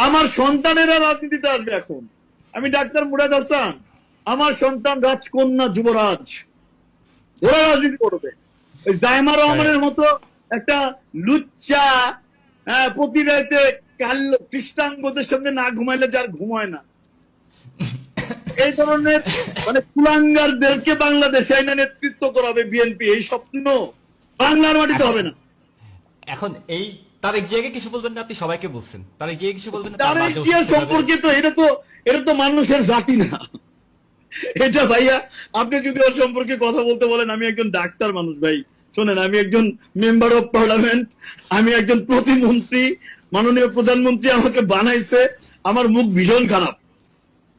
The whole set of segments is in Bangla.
আমার সন্তানেরা রাজনীতিতে আসবে এখন। আমি ডাক্তার মুরাদ হাসান, আমার সন্তান রাজকন্যা যুবরাজ, ওরা রাজনীতি করবে। ওই জাইমা রহমানের মতো একটা লুচ্চা প্রতি রাতে কৃষ্ণাঙ্গদের সঙ্গে না ঘুমাইলে যার ঘুমায় না, এই ধরনের মানে কুলাঙ্গারদেরকে বাংলাদেশে আইনা নেতৃত্ব করাবে বিএনপি, এই স্বপ্ন বাংলার মাটিতে হবে না। এখন এই তারেক জিয়াকে কিছু বলবেন না? আপনি সবাইকে বলছেন তারেক জিয়া কিছু বলবেন না? তারেক জিয়া সম্পর্কে তো এটা তো মানুষের জাতি না এটা ভাইয়া। আপনি যদি ওর সম্পর্কে কথা বলতে বলেন, আমি একজন ডাক্তার মানুষ ভাই, শোনেন, আমি একজন মেম্বার অফ পার্লামেন্ট, আমি একজন প্রতিমন্ত্রী, মাননীয় প্রধানমন্ত্রী আমাকে বানাইছে, আমার মুখ ভীষণ খারাপ।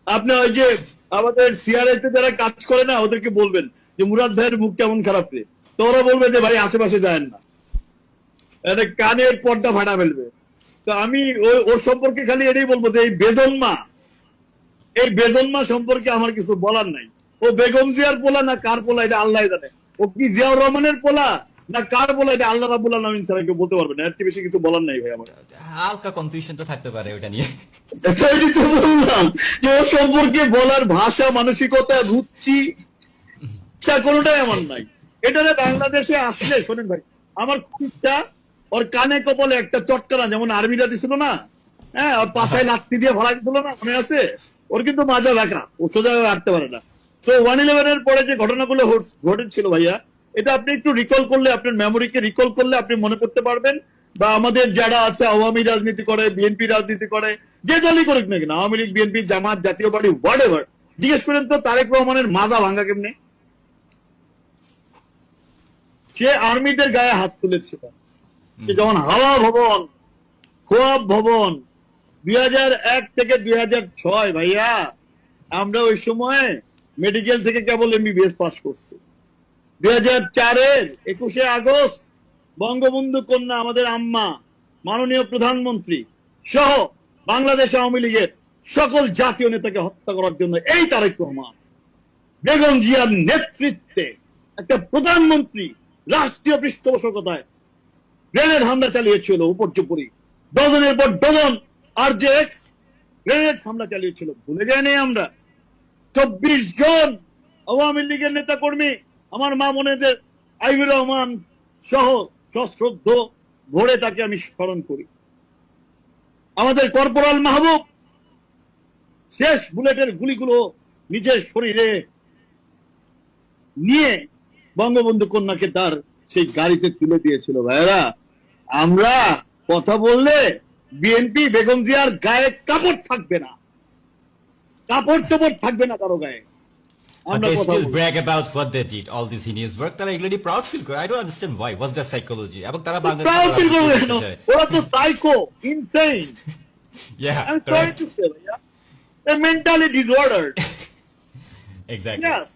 আপনি ওই যে আমাদের সিআরএস যারা কাজ করে না, ওদেরকে বলবেন যে মুরাদ ভাইয়ের মুখ কেমন খারাপ রে, তো ওরা বলবে যে ভাই আশেপাশে যায় না, কানের পর্দা ফাটা ফেলবে। তো আমি ওর সম্পর্কে খালি এটাই বলবো যে এই বেদনমা সম্পর্কে আমার কিছু বলার নাই। ও বেগম জিয়ার পোলা না কার পোলা এটা আল্লাহ জানে। ও কি জিয়াউর রহমানের পোলা না কার পোলা এটা আল্লাহ রাব্বুল আলামিন ছাড়া কেউ বলতে পারবে না। এর চেয়ে বেশি কিছু বলার নাই ভাই আমার। হালকা কনফিউশন তো থাকতে পারে ওটা নিয়ে। এটাই তো বললাম যে ওর সম্পর্কে বলার ভাষা, মানসিকতা, রুচি, ইচ্ছা কোনোটাই আমার নাই। এটা বাংলাদেশে আসলে শোনেন ভাই, আমার খুব ইচ্ছা ওর কানে কপালে একটা চটকানা, যেমন আর্মিরা দিছিল না, হ্যাঁ, ওর পাশায় লাঠি দিয়ে ভরা দিল না, মনে আছে? ওর কিন্তু মাজা দেখা, ও সোজা হাঁটতে পারে না। তো 1/11 এর পরে যে ঘটনাগুলো ঘটেছিল ভাইয়া, এটা আপনি একটু রিকল করলে, আপনার মেমোরিকে রিকল করলে আপনি মনে করতে পারবেন। বা আমাদের যারা আছে, আওয়ামী রাজনীতি করে, বিএনপি রাজনীতি করে, যে দলই করুক না কেন, আওয়ামী লীগ, বিএনপি, জামাত, জাতীয় পার্টি, হোয়াট এভার, জিজ্ঞেস করেন তো তারেক রহমানের মাজা ভাঙ্গা কেমনে? সে আর্মিদের গায়ে হাত তুলেছিল, সে যখন হাওয়া ভবন, খোয়াব ভবন 2001 থেকে 2006 ভাইয়া, আমরা ওই সময় মেডিকেল থেকে কেবল এমবিবিএস পাস করছি। 2004-এর 21শে আগস্ট বঙ্গবন্ধু কন্যা আমাদের আম্মা, মাননীয় প্রধানমন্ত্রী সহ বাংলাদেশ আওয়ামী লীগের সকল জাতীয় নেতাকে হত্যা করার জন্য এই তারেক রহমান বেগম জিয়ার নেতৃত্বে একটা প্রধানমন্ত্রী রাষ্ট্রীয় পৃষ্ঠপোষকতায় গ্রেনেড হামলা চালিয়েছিল, উপর্যুপরি ডজনের পর ডজন আরজেএক্স গ্রেনেড হামলা চালিয়েছিল। ভুলে যায়নি আমরা। 24 জন আওয়ামী লীগের নেতা কর্মী, আমার মা বোনেদের, আইবুর রহমান সহ সশ্রদ্ধ ভোরে তাকে আমি স্মরণ করি। আমাদের কর্পোরাল মাহবুব শেষ বুলেটের গুলিগুলো নিজের শরীরে নিয়ে বঙ্গবন্ধু কন্যাকে তার সেই গাড়িতে তুলে দিয়েছিল। ভাইরা, আমরা কথা বললে বিএনপি বেগম জিয়ার গায়ে কাপড় থাকবে না, কাপড় টাপড় থাকবে না কারো গায়ে। But they still brag about what they did, all this heinous work. তারা এগুলো proud feel করে। I don't understand why. What's their psychology? এবং তারা proud feel করবে কেন? ওরা তো psycho, insane. Yeah, I'm sorry to say, yeah. They're mentally disordered. Exactly. Yes.